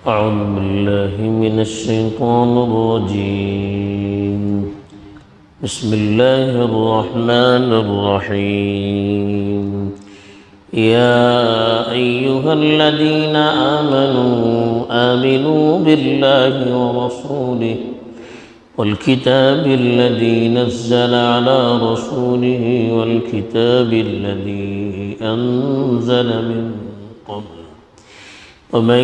أعوذ بالله من الشيطان الرجيم. بسم الله الرحمن الرحيم. يا أيها الذين آمنوا بالله ورسوله والكتاب الذي نزل على رسوله والكتاب الذي أنزل من قبل ومن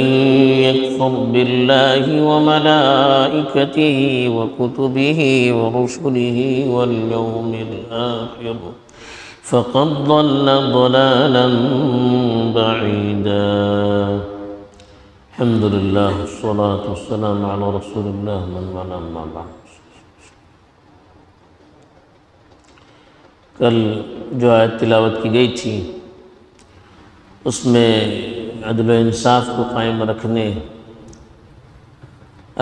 يكفر بالله وملائكته وكتبه ورسله واليوم الآخر فقد ضل ضلالا بعيدا. الحمد لله والصلاة والسلام على رسول الله من والاه أما بعد. کل جو آیت تلاوت کی گئی تھی اس میں عدل و انصاف کو قائم رکھنے،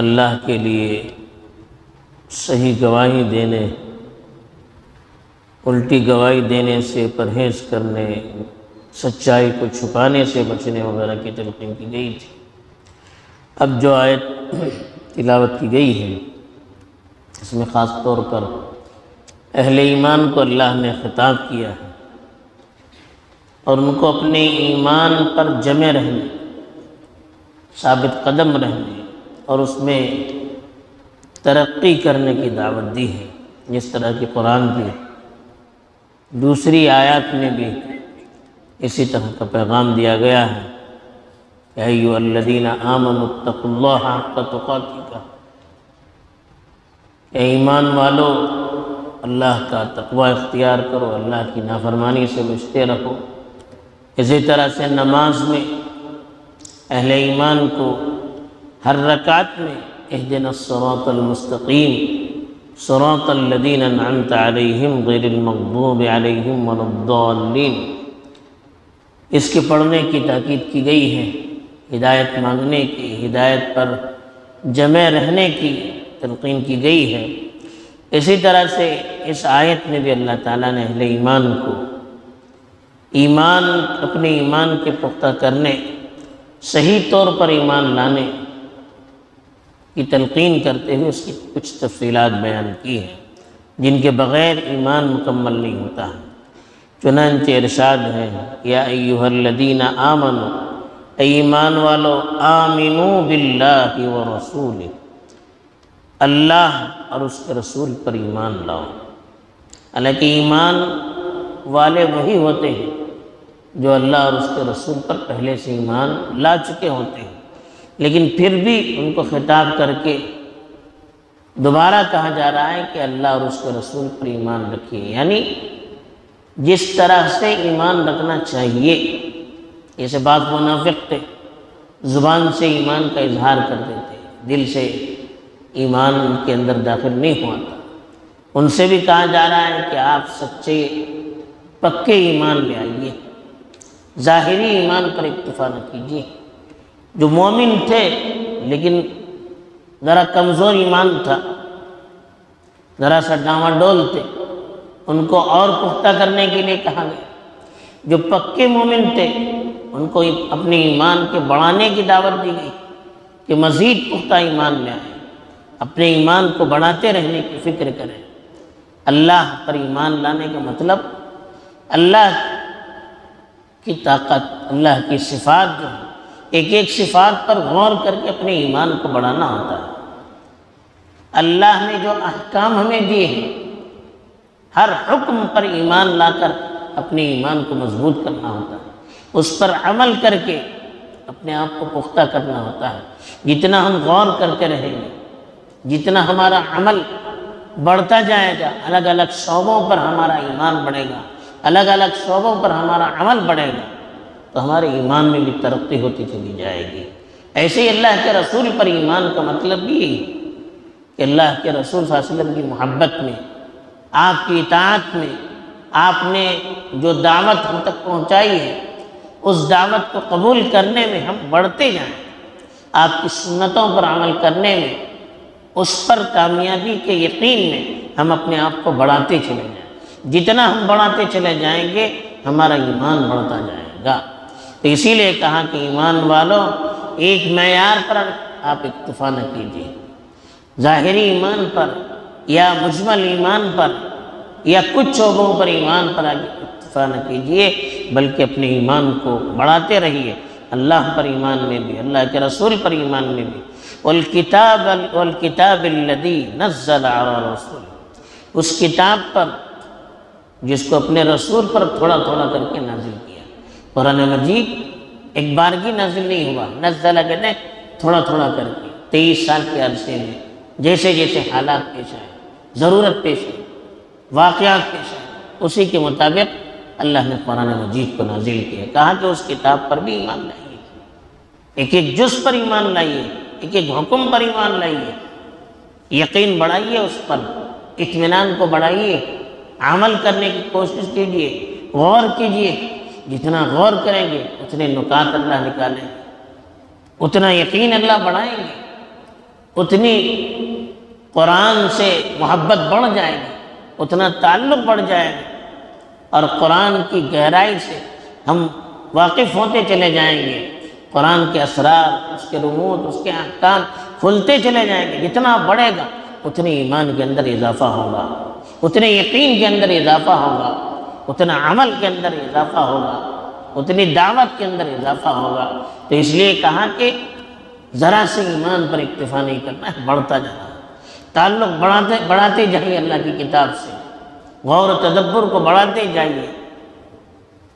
اللہ کے لیے صحیح گواہی دینے، الٹی گواہی دینے سے پرہیز کرنے، سچائی کو چھپانے سے بچنے وغیرہ کی تلقین کی گئی تھی. اب جو آیت تلاوت کی گئی ہے اس میں خاص طور پر اہل ایمان کو اللہ نے خطاب کیا ہے اور ان کو اپنے ایمان پر جمے رہنے، ثابت قدم رہنے اور اس میں ترقی کرنے کی دعوت دی ہے، جس طرح کہ قرآن کی دوسری آیات میں بھی اسی طرح کا پیغام دیا گیا ہے. یا ایھا الذین آمنوا اتقوا اللہ حق تقاتہ، اے ایمان والو اللہ کا تقوی اختیار کرو، اللہ کی نافرمانی سے بچتے رہو. اسی طرح سے نماز میں اہل ایمان کو ہر رکعت میں اہدنا الصراط المستقیم صراط الذین انعمت علیہم غیر المغضوب علیہم ولا الضالین، اس کے پڑھنے کی تاکید کی گئی ہے، ہدایت مانگنے کی، ہدایت پر جمع رہنے کی تلقین کی گئی ہے. اسی طرح سے اس آیت میں بھی اللہ تعالیٰ نے اہل ایمان کو اپنے ایمان کے پختہ کرنے، صحیح طور پر ایمان لانے کی تلقین کرتے ہوئے اس کی کچھ تفصیلات بیان کی ہیں جن کے بغیر ایمان مکمل نہیں ہوتا ہے. چنانچہ ارشاد ہے یا ایھا الذین آمنوا، اے ایمان والو، آمنوا باللہ ورسولہ، اللہ اور اس کے رسول پر ایمان لاؤ. حالانکہ ایمان والے وہی ہوتے ہیں جو اللہ اور اس کے رسول پر پہلے سے ایمان لا چکے ہوتے ہیں، لیکن پھر بھی ان کو خطاب کر کے دوبارہ کہا جا رہا ہے کہ اللہ اور اس کے رسول پر ایمان رکھیے، یعنی جس طرح سے ایمان رکھنا چاہیے. جیسے بعض منافق تھے، زبان سے ایمان کا اظہار کر دیتے، دل سے ایمان ان کے اندر داخل نہیں ہوا تھا. ان سے بھی کہا جا رہا ہے کہ آپ سچے پکے ایمان لے آئیے، ظاہری ایمان پر اکتفا نہ کیجیے. جو مومن تھے لیکن ذرا کمزور ایمان تھا، ذرا سا ڈاواڈول تھے، ان کو اور پختہ کرنے کے لیے کہا گیا. جو پکے مومن تھے ان کو اپنے ایمان کے بڑھانے کی دعوت دی گئی کہ مزید پختہ ایمان لے آئیں، اپنے ایمان کو بڑھاتے رہنے کی فکر کریں. اللہ پر ایمان لانے کا مطلب اللہ کی طاقت، اللہ کی صفات جو ہے، ایک ایک صفات پر غور کر کے اپنے ایمان کو بڑھانا ہوتا ہے. اللہ نے جو احکام ہمیں دیے ہیں، ہر حکم پر ایمان لا کر اپنے ایمان کو مضبوط کرنا ہوتا ہے، اس پر عمل کر کے اپنے آپ کو پختہ کرنا ہوتا ہے. جتنا ہم غور کرتے رہیں گے، جتنا ہمارا عمل بڑھتا جائے گا، الگ الگ شعبوں پر ہمارا ایمان بڑھے گا، الگ الگ شعبوں پر ہمارا عمل بڑھے گا، تو ہمارے ایمان میں بھی ترقی ہوتی چلی جائے گی. ایسے ہی اللہ کے رسول پر ایمان کا مطلب بھی یہی کہ اللہ کے رسول صلی اللہ علیہ وسلم کی محبت میں، آپ کی اطاعت میں، آپ نے جو دعوت ہم تک پہنچائی ہے اس دعوت کو قبول کرنے میں ہم بڑھتے جائیں، آپ کی سنتوں پر عمل کرنے میں، اس پر کامیابی کے یقین میں ہم اپنے آپ کو بڑھاتے چلے جائیں. جتنا ہم بڑھاتے چلے جائیں گے ہمارا ایمان بڑھتا جائے گا. تو اسی لیے کہا کہ ایمان والو ایک معیار پر آپ اکتفا نہ کیجیے، ظاہری ایمان پر یا مجمل ایمان پر یا کچھ شعبوں پر ایمان پر اکتفا نہ کیجیے، بلکہ اپنے ایمان کو بڑھاتے رہیے، اللہ پر ایمان میں بھی، اللہ کے رسول پر ایمان میں بھی، والکتاب الذی نزل علی رسول، اس کتاب پر جس کو اپنے رسول پر تھوڑا تھوڑا کر کے نازل کیا۔ قرآن مجید ایک بارگی نازل نہیں ہوا، نزل کہتے ہیں تھوڑا تھوڑا کر کے 23 سال کے عرصے میں جیسے جیسے حالات پیش آئے، ضرورت پیش آئی، واقعات پیش آئے، اسی کے مطابق اللہ نے قرآن مجید کو نازل کیا۔ کہا کہ اس کتاب پر بھی ایمان لائیے، ایک ایک جز پر ایمان لائیے، ایک ایک حکم پر ایمان لائیے، یقین بڑھائیے، اس پر اطمینان کو بڑھائیے، عمل کرنے کی کوشش کیجیے، غور کیجیے، جتنا غور کریں گے اتنے نکات اللہ نکالیں گے، اتنا یقین اللہ بڑھائیں گے، اتنی قرآن سے محبت بڑھ جائے گی، اتنا تعلق بڑھ جائے گا، اور قرآن کی گہرائی سے ہم واقف ہوتے چلے جائیں گے، قرآن کے اسرار، اس کے رموز، اس کے احکام کھلتے چلے جائیں گے۔ جتنا بڑھے گا اتنے ایمان کے اندر اضافہ ہوگا، اتنے یقین کے اندر اضافہ ہوگا، اتنا عمل کے اندر اضافہ ہوگا، اتنی دعوت کے اندر اضافہ ہوگا۔ تو اس لیے کہا کہ ذرا سے ایمان پر اکتفا نہیں کرنا ہے، بڑھتا جانا ہے، تعلق بڑھاتے جائیے اللہ کی کتاب سے، غور و تدبر کو بڑھاتے جائیے،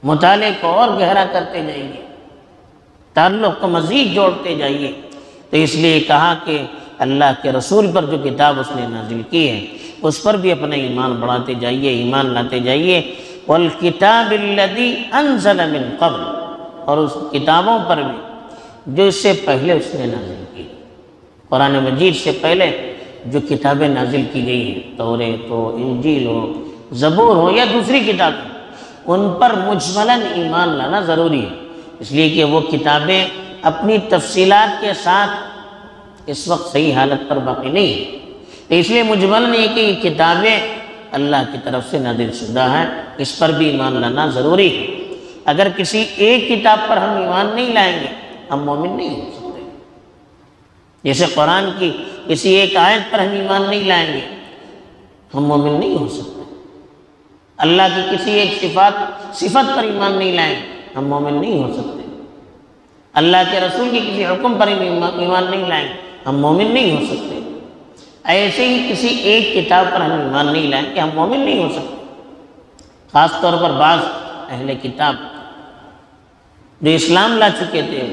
مطالعے کو اور گہرا کرتے جائیے، تعلق کو مزید جوڑتے جائیے۔ تو اس لیے کہا کہ اللہ کے رسول پر جو کتاب اس نے نازل کی ہے اس پر بھی اپنا ایمان بڑھاتے جائیے، ایمان لاتے جائیے۔ والکتاب الذی انزل من قبل، اور اس کتابوں پر بھی جو اس سے پہلے اس نے نازل کی، قرآن مجید سے پہلے جو کتابیں نازل کی گئی ہیں، توریت ہو، انجیل ہو، زبور ہو یا دوسری کتابیں، ان پر مجملاً ایمان لانا ضروری ہے، اس لیے کہ وہ کتابیں اپنی تفصیلات کے ساتھ اس وقت صحیح حالت پر باقی نہیں ہیں۔ تو اس لیے مجملاً یہ کہ یہ کتابیں اللہ کی طرف سے نازل شدہ ہیں، اس پر بھی ایمان لانا ضروری ہے۔ اگر کسی ایک کتاب پر ہم ایمان نہیں لائیں گے ہم مومن نہیں ہو سکتے، جیسے قرآن کی کسی ایک آیت پر ہم ایمان نہیں لائیں گے ہم مومن نہیں ہو سکتے، اللہ کی کسی ایک صفت پر ایمان نہیں لائیں گے ہم مومن نہیں ہو سکتے، اللہ کے رسول کی کسی حکم پر ایمان نہیں لائیں گے ہم مومن نہیں ہو سکتے، ایسے ہی کسی ایک کتاب پر ہم ایمان نہیں لائیں کہ ہم مومن نہیں ہو سکتے۔ خاص طور پر بعض اہل کتاب جو اسلام لا چکے تھے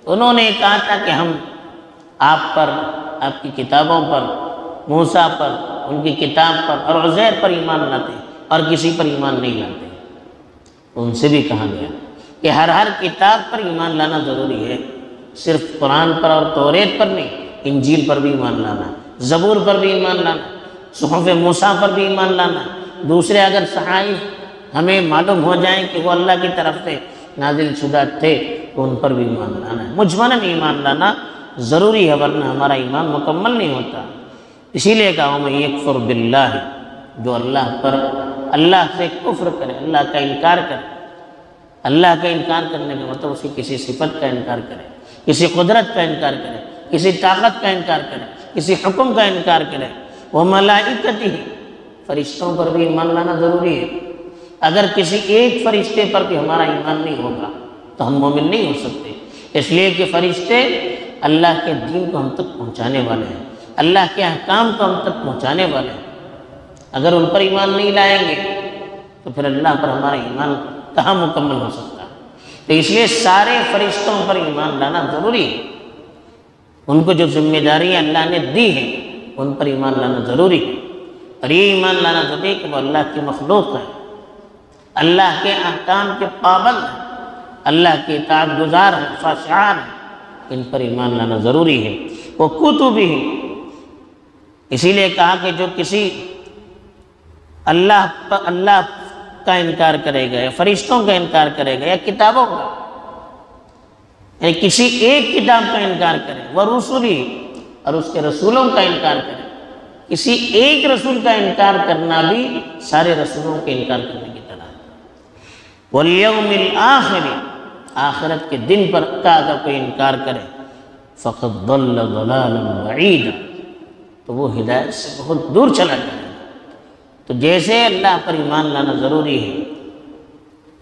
انہوں نے کہا تھا کہ ہم آپ پر، آپ کی کتابوں پر، موسیٰ پر، ان کی کتاب پر اور عزیر پر ایمان لاتے اور کسی پر ایمان نہیں لاتے۔ ان سے بھی کہا گیا کہ ہر کتاب پر ایمان لانا ضروری ہے، صرف قرآن پر اور توریت پر نہیں، انجیل پر بھی ایمان لانا، زبور پر بھی ایمان لانا، صحف موسیٰ پر بھی ایمان لانا، دوسرے اگر صحائف ہمیں معلوم ہو جائیں کہ وہ اللہ کی طرف سے نازل شدہ تھے تو ان پر بھی ایمان لانا ہے، مجملاً ایمان لانا ضروری ہے، ورنہ ہمارا ایمان مکمل نہیں ہوتا۔ اسی لیے کہا وَمَن یکفر باللہ، جو اللہ سے کفر کرے، اللہ کا انکار کرے، اللہ کا انکار کرنے کا مطلب اس کی کسی صفت کا انکار کرے، کسی قدرت کا انکار کرے، کسی طاقت کا انکار کرے، کسی حکم کا انکار کرے، وَمَلَائِکَتِهِ، فرشتوں پر بھی ایمان لانا ضروری ہے۔ اگر کسی ایک فرشتے پر بھی ہمارا ایمان نہیں ہوگا تو ہم مومن نہیں ہو سکتے، اس لیے کہ فرشتے اللہ کے دین کو ہم تک پہنچانے والے ہیں، اللہ کے احکام کو ہم تک پہنچانے والے ہیں۔ اگر ان پر ایمان نہیں لائیں گے تو پھر اللہ پر ہمارا ایمان کہاں مکمل ہو سکتا ہے؟ تو اس لیے سارے فرشتوں پر ایمان لانا ضروری ہے، ان کو جو ذمہ داریاں اللہ نے دی ہیں ان پر ایمان لانا ضروری ہے، اور یہ ایمان لانا ضروری ہے کہ وہ اللہ کی مخلوق ہے، اللہ کے احکام کے پابند ہیں، اللہ کے اطاعت گزار ہیں، خاشعان ہیں، ان پر ایمان لانا ضروری ہے۔ وہ کتبہ، اسی لیے کہا کہ جو کسی اللہ کا انکار کرے گا یا فرشتوں کا انکار کرے گا یا کتابوں کا، یعنی کسی ایک کتاب کا انکار کرے، وہ رسولی، اور اس کے رسولوں کا انکار کرے، کسی ایک رسول کا انکار کرنا بھی سارے رسولوں کے انکار کرنے کی طرح ہے۔ والیوم الآخر، آخرت کے دن پر کا اگر کوئی انکار کرے فقد ضل ضلالا بعیدا، تو وہ ہدایت سے بہت دور چلا جائے گا۔ تو جیسے اللہ پر ایمان لانا ضروری ہے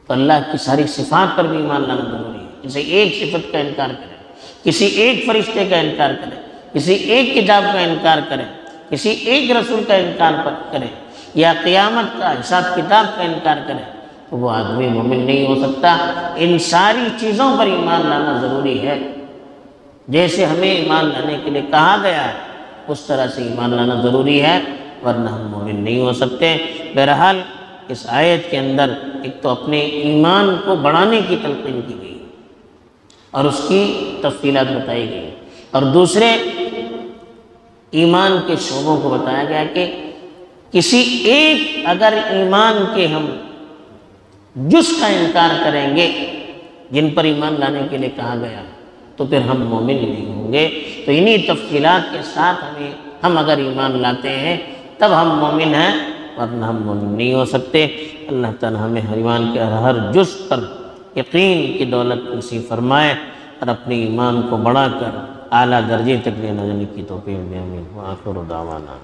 تو اللہ کی ساری صفات پر بھی ایمان لانا ضروری ہے۔ کسی ایک صفت کا انکار کرے، کسی ایک فرشتے کا انکار کرے، کسی ایک کتاب کا انکار کرے، کسی ایک رسول کا انکار کرے، یا قیامت کا حساب کتاب کا انکار کرے، تو وہ آدمی مومن نہیں ہو سکتا۔ ان ساری چیزوں پر ایمان لانا ضروری ہے، جیسے ہمیں ایمان لانے کے لیے کہا گیا ہے اس طرح سے ایمان لانا ضروری ہے، ورنہ ہم مومن نہیں ہو سکتے۔ بہرحال اس آیت کے اندر ایک تو اپنے ایمان کو بڑھانے کی تلقین کی گئی اور اس کی تفصیلات بتائی گئی، اور دوسرے ایمان کے شعبوں کو بتایا گیا کہ کسی ایک اگر ایمان کے ہم جز کا انکار کریں گے جن پر ایمان لانے کے لیے کہا گیا تو پھر ہم مومن نہیں ہوں گے۔ تو انہی تفصیلات کے ساتھ ہم اگر ایمان لاتے ہیں تب ہم مومن ہیں، ورنہ ہم مومن نہیں ہو سکتے۔ اللہ تعالیٰ ہمیں ایمان کے ہر جز پر یقین کی دولت نصیب فرمائے اور اپنے ایمان کو بڑھا کر اعلیٰ درجے تک لے جانے کی توفیق دے۔ آمین۔ وآخر دعوانا